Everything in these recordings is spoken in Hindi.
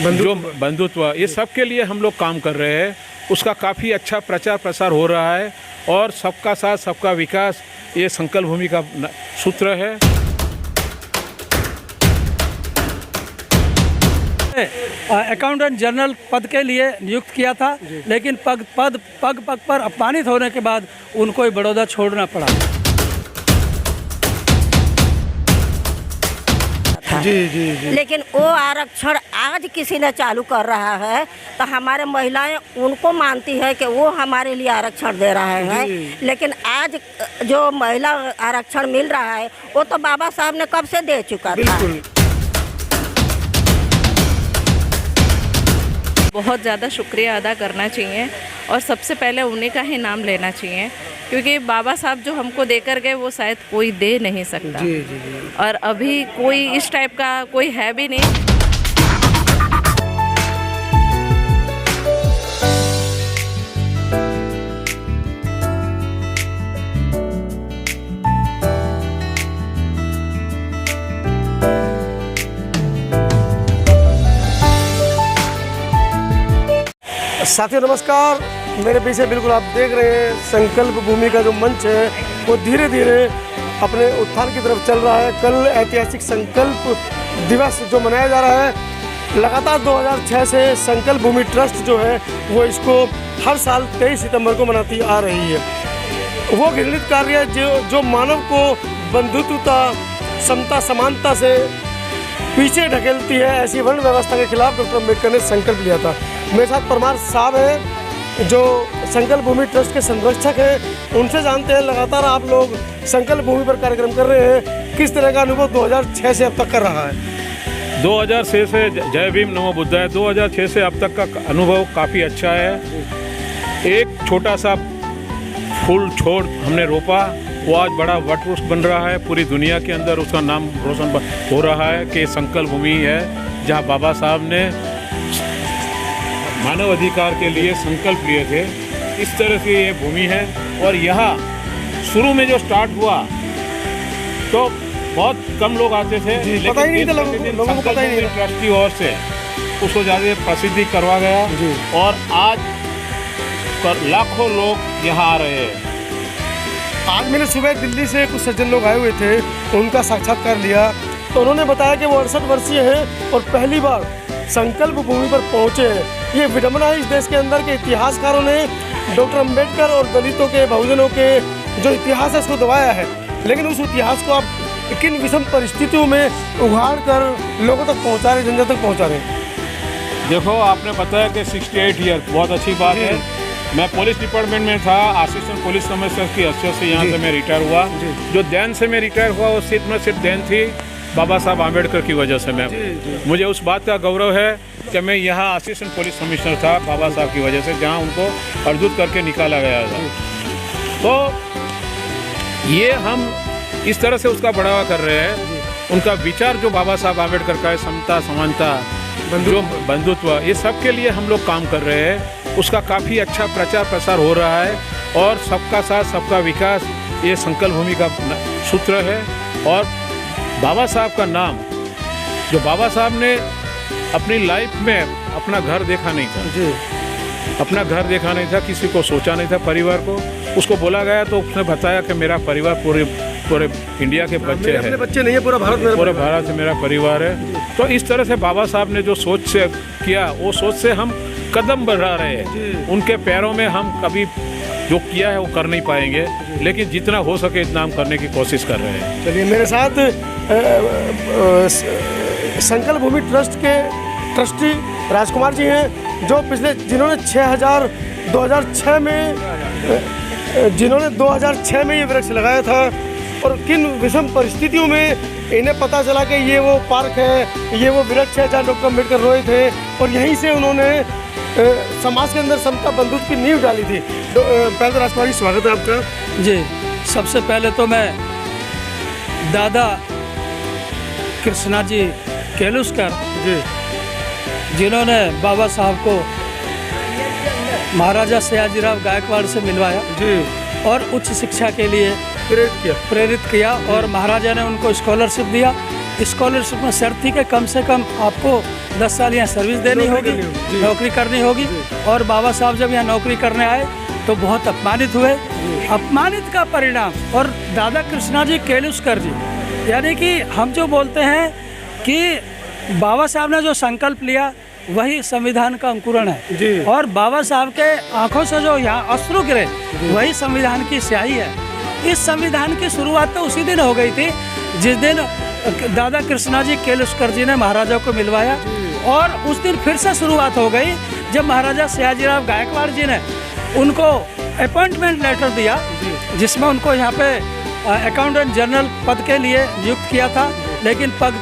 जो बंधुत्व, ये सब के लिए हम लोग काम कर रहे हैं। उसका काफ़ी अच्छा प्रचार प्रसार हो रहा है और सबका साथ सबका विकास, ये संकल्प भूमि का सूत्र है। अकाउंटेंट जनरल पद के लिए नियुक्त किया था, लेकिन पग पर अपमानित होने के बाद उनको ही बड़ौदा छोड़ना पड़ा। जी। लेकिन वो आरक्षण आज किसी ने चालू कर रहा है तो हमारे महिलाएं उनको मानती है कि वो हमारे लिए आरक्षण दे रहे हैं, लेकिन आज जो महिला आरक्षण मिल रहा है वो तो बाबा साहब ने कब से दे चुका था। बहुत ज़्यादा शुक्रिया अदा करना चाहिए और सबसे पहले उन्हीं का ही नाम लेना चाहिए, क्योंकि बाबा साहब जो हमको देकर गए वो शायद कोई दे नहीं सकता। जी। और अभी कोई इस टाइप का कोई है भी नहीं। साथियों नमस्कार, मेरे पीछे बिल्कुल आप देख रहे हैं संकल्प भूमि का जो मंच है वो धीरे धीरे अपने उत्थान की तरफ चल रहा है। कल ऐतिहासिक संकल्प दिवस जो मनाया जा रहा है, लगातार 2006 से संकल्प भूमि ट्रस्ट जो है वो इसको हर साल 23 सितंबर को मनाती आ रही है। वो घृणित कार्य जो मानव को बंधुत्वता, समता, समानता से पीछे ढकेलती है, ऐसी वर्ण व्यवस्था के खिलाफ डॉक्टर अम्बेडकर ने संकल्प लिया था। मेरे साथ परमार साहब हैं जो संकल्प भूमि ट्रस्ट के संरक्षक हैं। उनसे जानते हैं, लगातार आप लोग संकल्प भूमि पर कार्यक्रम कर रहे हैं, किस तरह का अनुभव 2006 से अब तक कर रहा है? 2006 से जय भीम नमो बुद्धाय, 2006 से अब तक का अनुभव काफ़ी अच्छा है। एक छोटा सा फूल छोड़ हमने रोपा, वो आज बड़ा वटवृक्ष बन रहा है। पूरी दुनिया के अंदर उसका नाम रोशन हो रहा है कि संकल्प भूमि है, जहाँ बाबा साहब ने मानव अधिकार के लिए संकल्प लिए थे। इस तरह से ये भूमि है। और यहाँ शुरू में जो स्टार्ट हुआ तो बहुत कम लोग आते थे, पता ही नहीं था लोगों को पता ही नहीं। ट्रस्ट की ओर से उसको ज़्यादा प्रसिद्धि करवा गया और आज लाखों लोग यहाँ आ रहे हैं। आज मैंने सुबह दिल्ली से कुछ सज्जन लोग आए हुए थे, उनका साक्षात्कार लिया तो उन्होंने बताया कि वो 68 वर्षीय हैं और पहली बार संकल्प भूमि पर पहुँचे हैं। ये विडंबना है इस देश के अंदर के इतिहासकारों ने डॉक्टर अम्बेडकर और दलितों के, बहुजनों के जो इतिहास है उसको दबाया है, लेकिन उस इतिहास को आप किन विषम परिस्थितियों में उघाड़ कर लोगों तक पहुँचा रहे, जनता तक पहुँचा रहे। देखो, आपने बताया कि 68 ईयर बहुत अच्छी बात है। मैं पुलिस डिपार्टमेंट में था, असिस्टेंट पुलिस कमिश्नर की हैसियत से यहाँ से मैं रिटायर हुआ। जो देन से मैं रिटायर हुआ वो सिर्फ देन थी बाबा साहब आम्बेडकर की वजह से। मुझे उस बात का गौरव है कि मैं यहाँ असिस्टेंट पुलिस कमिश्नर था बाबा साहब की वजह से, जहाँ उनको अर्जुत करके निकाला गया था। तो ये हम इस तरह से उसका बढ़ावा कर रहे हैं। उनका विचार जो बाबा साहब आम्बेडकर का है, समता, समानता, जो बंधुत्व, ये सब के लिए हम लोग काम कर रहे हैं। उसका काफ़ी अच्छा प्रचार प्रसार हो रहा है और सबका साथ सबका विकास, ये संकल्प भूमि का सूत्र है। और बाबा साहब का नाम, जो बाबा साहब ने अपनी लाइफ में अपना घर देखा नहीं था, अपना घर देखा नहीं था, किसी को सोचा नहीं था परिवार को। उसको बोला गया तो उसने बताया कि मेरा परिवार पूरे इंडिया के बच्चे हैं, अपने बच्चे नहीं है, पूरा भारत से मेरा परिवार है। तो इस तरह से बाबा साहब ने जो सोच से किया, वो सोच से हम कदम बढ़ा रहे हैं। उनके पैरों में हम कभी जो किया है वो कर नहीं पाएंगे, लेकिन जितना हो सके इतना हम करने की कोशिश कर रहे हैं। चलिए, मेरे साथ संकल्प भूमि ट्रस्ट के ट्रस्टी राजकुमार जी हैं, जो जिन्होंने 2006 में ये वृक्ष लगाया था और किन विषम परिस्थितियों में इन्हें पता चला कि ये वो पार्क है, ये वो वृक्ष है जहाँ डॉक्टर अम्बेडकर रोए थे और यहीं से उन्होंने समाज के अंदर समता, बंधुत्व की नींव डाली थी। पहले राजकुमार जी, स्वागत है आपका। जी, सबसे पहले तो मैं दादा कृष्णा जी केलुस्कर जिन्होंने बाबा साहब को महाराजा सयाजीराव गायकवाड़ से मिलवाया और उच्च शिक्षा के लिए प्रेरित किया और महाराजा ने उनको स्कॉलरशिप दिया स्कॉलरशिप में शर्त थी कि कम से कम आपको 10 साल यहाँ सर्विस देनी होगी, नौकरी करनी होगी। और बाबा साहब जब यहाँ नौकरी करने आए तो बहुत अपमानित हुए। अपमानित का परिणाम, और दादा कृष्णा जी केलुस्कर जी, यानी कि हम जो बोलते हैं कि बाबा साहब ने जो संकल्प लिया वही संविधान का अंकुरण है, और बाबा साहब के आंखों से जो यहाँ अश्रु गिरे वही संविधान की स्याही है। इस संविधान की शुरुआत तो उसी दिन हो गई थी जिस दिन दादा कृष्णा जी केलुस्कर जी ने महाराजा को मिलवाया, और उस दिन फिर से शुरुआत हो गई जब महाराजा सयाजीराव गायकवाड़ जी ने उनको अपॉइंटमेंट लेटर दिया, जिसमें उनको यहाँ पे अकाउंटेंट जनरल पद के लिए नियुक्त किया था। लेकिन पग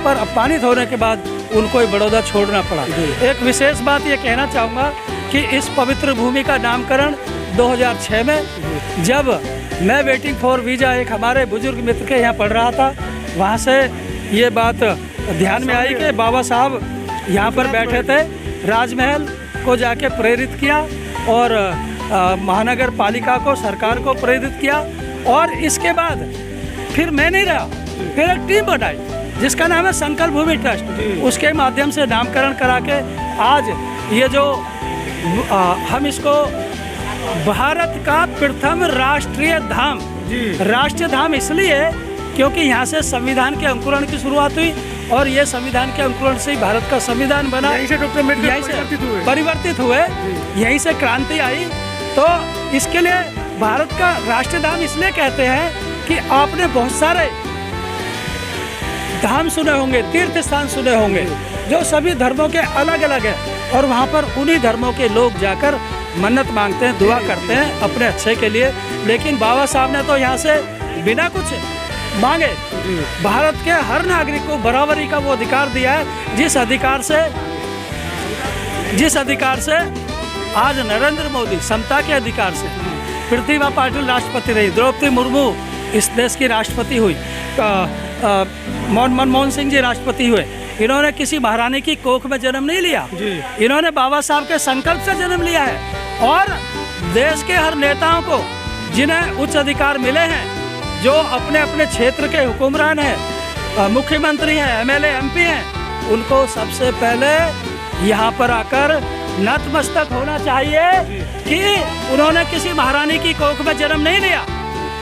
पर अपमानित होने के बाद उनको ही बड़ौदा छोड़ना पड़ा। एक विशेष बात ये कहना चाहूँगा कि इस पवित्र भूमि का नामकरण 2006 में, जब मैं वेटिंग फॉर वीज़ा एक हमारे बुजुर्ग मित्र के यहाँ पढ़ रहा था, वहाँ से ये बात ध्यान में आई कि बाबा साहब यहाँ पर बैठे थे। राजमहल को जाके प्रेरित किया और महानगर पालिका को, सरकार को प्रेरित किया, और इसके बाद फिर मैं नहीं रहा, फिर एक टीम बनाई जिसका नाम है संकल्प भूमि ट्रस्ट। उसके माध्यम से नामकरण करा के आज ये जो हम इसको भारत का प्रथम राष्ट्रीय धाम, राष्ट्रीय धाम इसलिए क्योंकि यहाँ से संविधान के अंकुरण की शुरुआत हुई, और ये संविधान के अंकुरण से ही भारत का संविधान बना। यहीं से डॉक्टर अम्बेडकर यहीं से परिवर्तित हुए, यहीं से क्रांति आई। तो इसके लिए भारत का राष्ट्रीय धाम इसलिए कहते हैं कि आपने बहुत सारे धाम सुने होंगे, तीर्थ स्थान सुने होंगे, जो सभी धर्मों के अलग अलग हैं, और वहाँ पर उन्हीं धर्मों के लोग जाकर मन्नत मांगते हैं, दुआ करते हैं अपने अच्छे के लिए। लेकिन बाबा साहब ने तो यहाँ से बिना कुछ मांगे भारत के हर नागरिक को बराबरी का वो अधिकार दिया है, जिस अधिकार से आज नरेंद्र मोदी समता के अधिकार से, प्रतिभा पाटिल राष्ट्रपति रही, द्रौपदी मुर्मू इस देश की राष्ट्रपति हुई, मनमोहन सिंह जी राष्ट्रपति हुए। इन्होंने किसी महारानी की कोख में जन्म नहीं लिया, इन्होंने बाबा साहब के संकल्प से जन्म लिया है। और देश के हर नेताओं को जिन्हें उच्च अधिकार मिले हैं, जो अपने अपने क्षेत्र के हुक्मरान हैं, मुख्यमंत्री हैं, एमएलए एमपी हैं, उनको सबसे पहले यहाँ पर आकर नतमस्तक होना चाहिए कि उन्होंने किसी महारानी की कोख में जन्म नहीं लिया,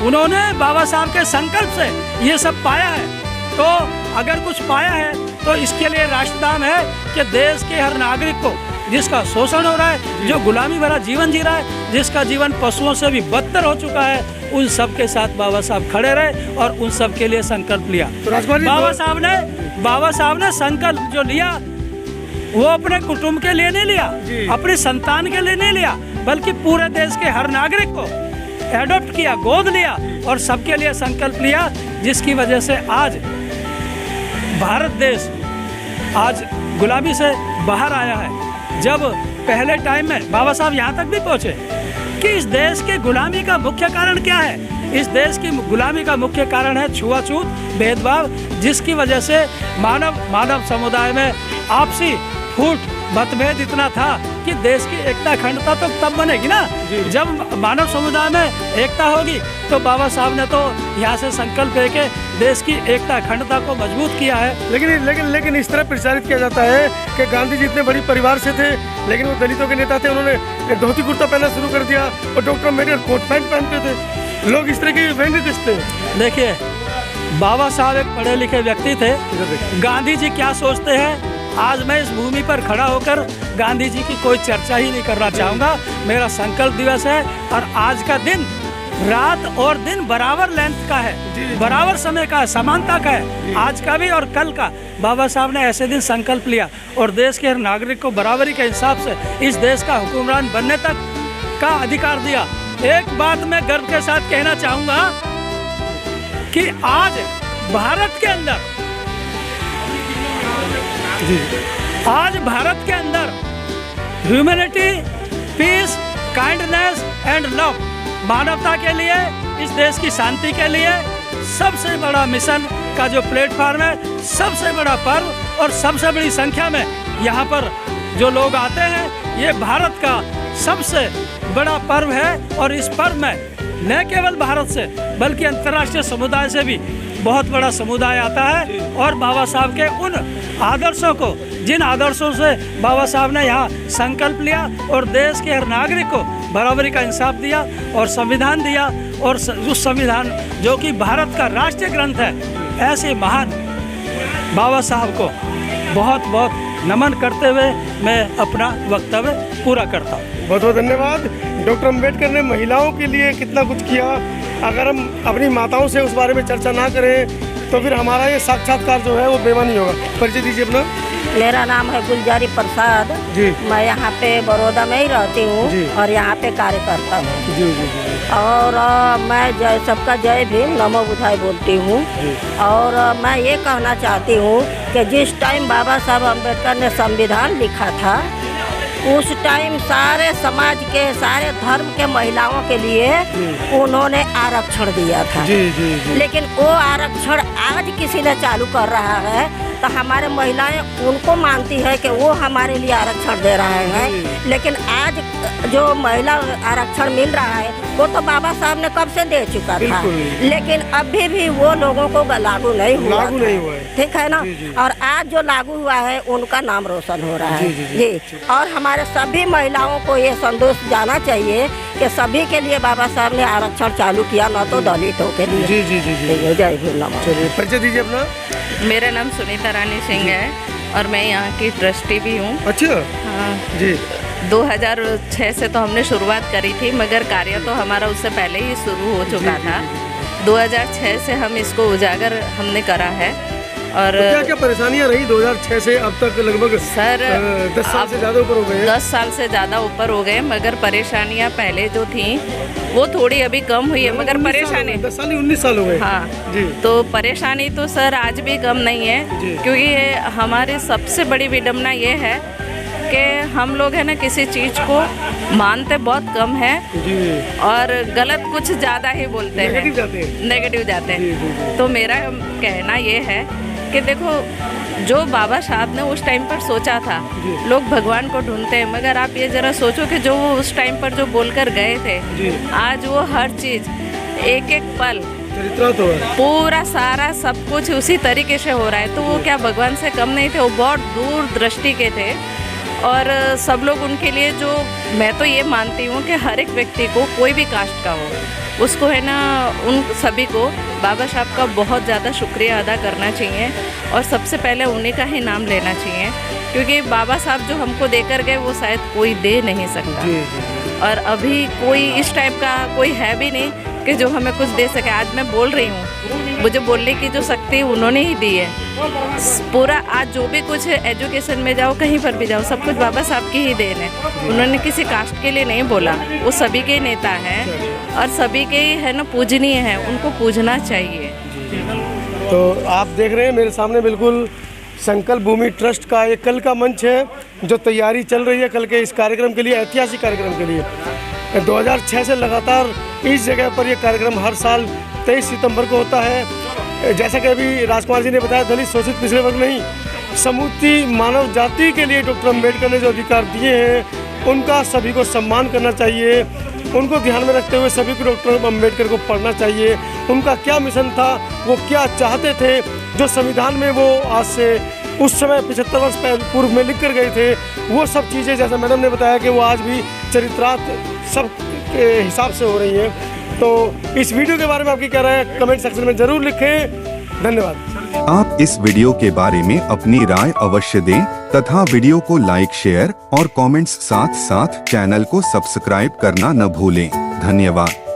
उन्होंने बाबा साहब के संकल्प से ये सब पाया है। तो अगर कुछ पाया है तो इसके लिए राष्ट्रधाम है कि देश के हर नागरिक को, जिसका शोषण हो रहा है, जो गुलामी भरा जीवन जी रहा है, जिसका जीवन पशुओं से भी बदतर हो चुका है, उन सब के साथ बाबा साहब खड़े रहे और उन सब के लिए संकल्प लिया। तो बाबा साहब ने संकल्प जो लिया वो अपने कुटुंब के लिए नहीं लिया, अपनी संतान के लिए नहीं लिया, बल्कि पूरे देश के हर नागरिक को एडॉप्ट किया, गोद लिया और सबके लिए संकल्प लिया, जिसकी वजह से आज भारत देश आज गुलामी से बाहर आया है। जब पहले टाइम में बाबा साहब यहाँ तक भी पहुँचे कि इस देश के गुलामी का मुख्य कारण क्या है, इस देश की गुलामी का मुख्य कारण है छुआछूत, भेदभाव, जिसकी वजह से मानव समुदाय में आपसी फूट मतभेद इतना था कि देश की एकता अखंडता तो तब बनेगी ना जब मानव समुदाय में एकता होगी। तो बाबा साहब ने तो यहाँ से संकल्प लेके देश की एकता अखंडता को मजबूत किया है। लेकिन इस तरह प्रचारित किया जाता है कि गांधी जी इतने बड़ी परिवार से थे, लेकिन वो दलितों के नेता थे, उन्होंने धोती कुर्ता पहनना शुरू कर दिया और डॉक्टर अम्बेडकर कोट पैंट पहनते थे। लोग इस तरह की व्यंग्य कसते हैं। देखिए, बाबा साहब एक पढ़े लिखे व्यक्ति थे। गांधी जी क्या सोचते हैं, आज मैं इस भूमि पर खड़ा होकर गांधी जी की कोई चर्चा ही नहीं करना चाहूँगा। मेरा संकल्प दिवस है और आज का दिन, रात और दिन बराबर लेंथ का है, बराबर समय का है, समानता का है, आज का भी और कल का। बाबा साहब ने ऐसे दिन संकल्प लिया और देश के हर नागरिक को बराबरी के हिसाब से इस देश का हुक्मरान बनने तक का अधिकार दिया। एक बात मैं गर्व के साथ कहना चाहूँगा कि आज भारत के अंदर humanity, peace, kindness and love, मानवता के लिए, इस देश की शांति के लिए सबसे बड़ा मिशन का जो प्लेटफॉर्म है, सबसे बड़ा पर्व और सबसे बड़ी संख्या में यहाँ पर जो लोग आते हैं, ये भारत का सबसे बड़ा पर्व है। और इस पर्व में न केवल भारत से बल्कि अंतर्राष्ट्रीय समुदाय से भी बहुत बड़ा समुदाय आता है और बाबा साहब के उन आदर्शों को, जिन आदर्शों से बाबा साहब ने यहाँ संकल्प लिया और देश के हर नागरिक को बराबरी का इंसाफ दिया और संविधान दिया, और उस संविधान जो कि भारत का राष्ट्रीय ग्रंथ है, ऐसे महान बाबा साहब को बहुत बहुत नमन करते हुए मैं अपना वक्तव्य पूरा करता हूँ। बहुत बहुत धन्यवाद। डॉक्टर अम्बेडकर ने महिलाओं के लिए कितना कुछ किया, अगर हम अपनी माताओं से उस बारे में चर्चा ना करें तो फिर हमारा ये साक्षात्कार जो है वो बेमानी होगा। परिचय दीजिए अपना। मेरा नाम है गुलजारी प्रसाद जी। मैं यहाँ पे बड़ौदा में ही रहती जी। हूँ और यहाँ पे कार्य करता हूँ। जी जी जी। और मैं जय सबका जय भीम नमो बुधाई बोलती हूँ। और मैं ये कहना चाहती हूँ कि जिस टाइम बाबा साहब अम्बेडकर ने संविधान लिखा था, उस टाइम सारे समाज के, सारे धर्म के महिलाओं के लिए उन्होंने आरक्षण दिया था। जी जी जी। लेकिन वो आरक्षण आज किसी ने चालू कर रहा है तो हमारे महिलाएं उनको मानती है कि वो हमारे लिए आरक्षण दे रहे हैं। लेकिन आज जो महिला आरक्षण मिल रहा है वो तो बाबा साहब ने कब से दे चुका था, लेकिन अभी भी वो लोगों को लागू नहीं हुआ है। ठीक है ना। और आज जो लागू हुआ है उनका नाम रोशन हो रहा है। जी। और हमारे सभी महिलाओं को ये संदेश जाना चाहिए कि सभी के लिए बाबा साहब ने आरक्षण चालू किया, न तो दलितों के लिए। जी जी जी जी। जय भीम। चलिए परिचय दीजिए अपना। मेरा नाम सुनीता रानी सिंह है और मैं यहाँ की ट्रस्टी भी हूँ। अच्छा। हाँ जी। 2006 से तो हमने शुरुआत करी थी, मगर कार्य तो हमारा उससे पहले ही शुरू हो चुका था। 2006 से हम इसको उजागर हमने करा है। और तो क्या क्या परेशानियां रही 2006 से अब तक? लगभग सर 10 साल से ज़्यादा ऊपर हो गए हैं। 10 साल से ज़्यादा ऊपर हो गए, मगर परेशानियां पहले जो थी वो थोड़ी अभी कम हुई है, मगर परेशानी 10 साल 19 साल हो गए। हाँ जी। तो परेशानी तो सर आज भी कम नहीं है, क्योंकि हमारी सबसे बड़ी विडम्बना ये है कि हम लोग है ना किसी चीज़ को मानते बहुत कम है जी। और गलत कुछ ज़्यादा ही बोलते हैं, नेगेटिव जाते हैं। तो मेरा कहना ये है कि देखो, जो बाबा साहब ने उस टाइम पर सोचा था, लोग भगवान को ढूंढते हैं, मगर आप ये ज़रा सोचो कि जो वो उस टाइम पर जो बोलकर गए थे, आज वो हर चीज़ एक एक पल चरित्र तो है, पूरा सारा सब कुछ उसी तरीके से हो रहा है। तो वो क्या भगवान से कम नहीं थे? वो बहुत दूर दृष्टि के थे। और सब लोग उनके लिए, जो मैं तो ये मानती हूँ कि हर एक व्यक्ति को, कोई भी कास्ट का हो, उसको है ना, उन सभी को बाबा साहब का बहुत ज़्यादा शुक्रिया अदा करना चाहिए और सबसे पहले उन्हीं का ही नाम लेना चाहिए, क्योंकि बाबा साहब जो हमको देकर गए वो शायद कोई दे नहीं सकता। और अभी कोई इस टाइप का कोई है भी नहीं कि जो हमें कुछ दे सके। आज मैं बोल रही हूँ, मुझे बोलने की जो शक्ति उन्होंने ही दी है। पूरा आज जो भी कुछ एजुकेशन में जाओ, कहीं पर भी जाओ, सब कुछ बाबा साहब की ही देन है। उन्होंने किसी कास्ट के लिए नहीं बोला, वो सभी के नेता हैं और सभी के ही है ना पूजनीय हैं, उनको पूजना चाहिए। तो आप देख रहे हैं मेरे सामने बिल्कुल संकल्प भूमि ट्रस्ट का एक कल का मंच है, जो तैयारी चल रही है कल के इस कार्यक्रम के लिए, ऐतिहासिक कार्यक्रम के लिए। 2006 से लगातार इस जगह पर यह कार्यक्रम हर साल 23 सितंबर को होता है। जैसा कि अभी राजकुमार जी ने बताया, दलित शोषित पिछड़े वर्ग नहीं, समूची मानव जाति के लिए डॉक्टर अम्बेडकर ने जो अधिकार दिए हैं उनका सभी को सम्मान करना चाहिए। उनको ध्यान में रखते हुए सभी को डॉक्टर अम्बेडकर को पढ़ना चाहिए। उनका क्या मिशन था, वो क्या चाहते थे, जो संविधान में वो आज से उस समय 75 वर्ष पूर्व में लिख कर गए थे, वो सब चीज़ें जैसा मैडम ने बताया कि वो आज भी चरित्रार्थ सब के हिसाब से हो रही हैं। तो इस वीडियो के बारे में आपकी क्या राय है, कमेंट सेक्शन में ज़रूर लिखें। धन्यवाद। आप इस वीडियो के बारे में अपनी राय अवश्य दें तथा वीडियो को लाइक, शेयर और कमेंट्स साथ साथ चैनल को सब्सक्राइब करना न भूलें। धन्यवाद।